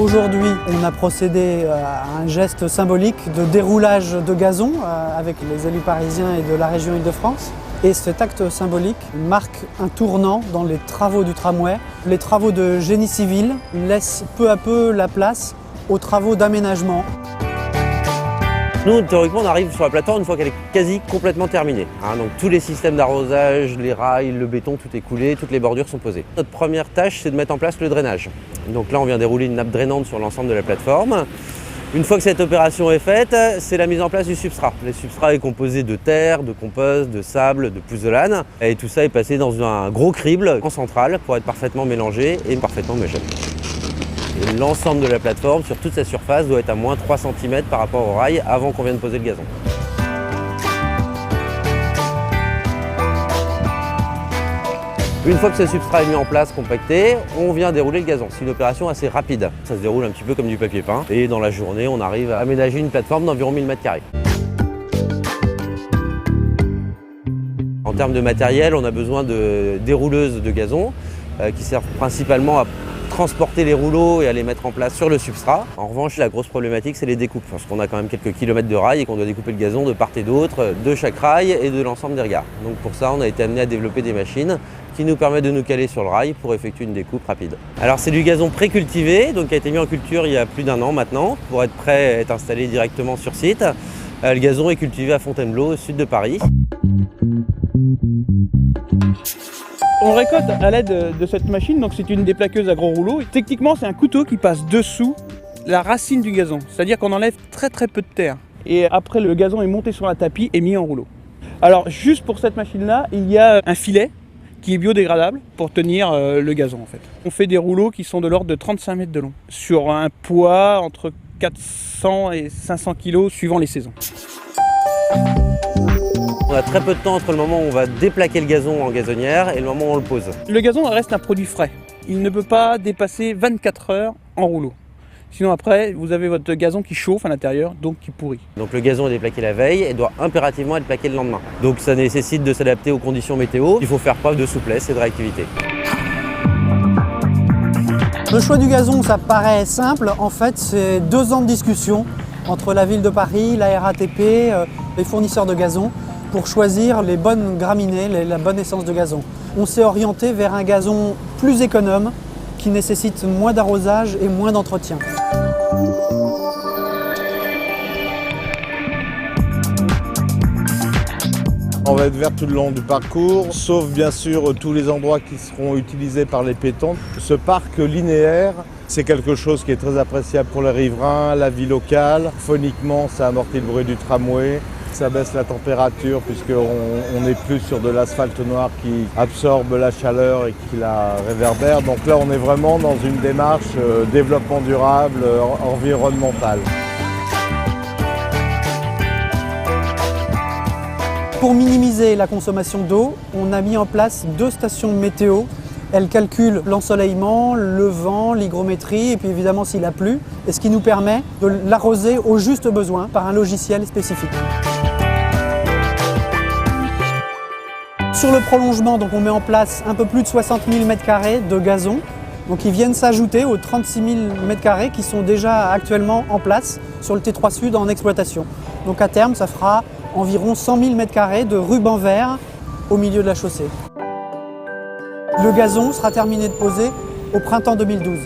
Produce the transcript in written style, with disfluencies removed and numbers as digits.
Aujourd'hui, on a procédé à un geste symbolique de déroulage de gazon avec les élus parisiens et de la région Île-de-France. Et cet acte symbolique marque un tournant dans les travaux du tramway. Les travaux de génie civil laissent peu à peu la place aux travaux d'aménagement. Nous, théoriquement, on arrive sur la plateforme une fois qu'elle est quasi complètement terminée. Donc tous les systèmes d'arrosage, les rails, le béton, tout est coulé, toutes les bordures sont posées. Notre première tâche, c'est de mettre en place le drainage. Donc là, on vient dérouler une nappe drainante sur l'ensemble de la plateforme. Une fois que cette opération est faite, c'est la mise en place du substrat. Le substrat est composé de terre, de compost, de sable, de pouzzolane. Et tout ça est passé dans un gros crible en centrale pour être parfaitement mélangé et parfaitement homogène. L'ensemble de la plateforme, sur toute sa surface, doit être à moins 3 cm par rapport au rail avant qu'on vienne poser le gazon. Une fois que ce substrat est mis en place, compacté, on vient dérouler le gazon. C'est une opération assez rapide. Ça se déroule un petit peu comme du papier peint. Et dans la journée, on arrive à aménager une plateforme d'environ 1000 m². En termes de matériel, on a besoin de dérouleuses de gazon qui servent principalement à transporter les rouleaux et à les mettre en place sur le substrat. En revanche, la grosse problématique, c'est les découpes, parce qu'on a quand même quelques kilomètres de rails et qu'on doit découper le gazon de part et d'autre, de chaque rail et de l'ensemble des regards. Donc pour ça, on a été amené à développer des machines qui nous permettent de nous caler sur le rail pour effectuer une découpe rapide. Alors c'est du gazon pré-cultivé, donc qui a été mis en culture il y a plus d'1 an maintenant, pour être prêt à être installé directement sur site. Le gazon est cultivé à Fontainebleau, au sud de Paris. On récolte à l'aide de cette machine, donc c'est une déplaqueuse à gros rouleaux. Techniquement, c'est un couteau qui passe dessous la racine du gazon, c'est-à-dire qu'on enlève très peu de terre. Et après, le gazon est monté sur un tapis et mis en rouleau. Alors, juste pour cette machine-là, il y a un filet qui est biodégradable pour tenir le gazon en fait. On fait des rouleaux qui sont de l'ordre de 35 mètres de long, sur un poids entre 400 et 500 kg suivant les saisons. On a très peu de temps entre le moment où on va déplaquer le gazon en gazonnière et le moment où on le pose. Le gazon reste un produit frais. Il ne peut pas dépasser 24 heures en rouleau. Sinon après, vous avez votre gazon qui chauffe à l'intérieur, donc qui pourrit. Donc le gazon est déplaqué la veille et doit impérativement être plaqué le lendemain. Donc ça nécessite de s'adapter aux conditions météo. Il faut faire preuve de souplesse et de réactivité. Le choix du gazon, ça paraît simple. En fait, c'est 2 ans de discussion entre la ville de Paris, la RATP, les fournisseurs de gazon, pour choisir les bonnes graminées, la bonne essence de gazon. On s'est orienté vers un gazon plus économe, qui nécessite moins d'arrosage et moins d'entretien. On va être vert tout le long du parcours, sauf bien sûr tous les endroits qui seront utilisés par les piétons. Ce parc linéaire, c'est quelque chose qui est très appréciable pour les riverains, la vie locale. Phoniquement, ça amortit le bruit du tramway. Ça baisse la température puisqu'on n'est plus sur de l'asphalte noir qui absorbe la chaleur et qui la réverbère. Donc là, on est vraiment dans une démarche développement durable, environnemental. Pour minimiser la consommation d'eau, on a mis en place 2 stations météo. Elles calculent l'ensoleillement, le vent, l'hygrométrie et puis évidemment s'il a plu. Et ce qui nous permet de l'arroser au juste besoin par un logiciel spécifique. Sur le prolongement, donc on met en place un peu plus de 60 000 m² de gazon. Donc ils viennent s'ajouter aux 36 000 m² qui sont déjà actuellement en place sur le T3 Sud en exploitation. Donc à terme, ça fera environ 100 000 m² de ruban vert au milieu de la chaussée. Le gazon sera terminé de poser au printemps 2012.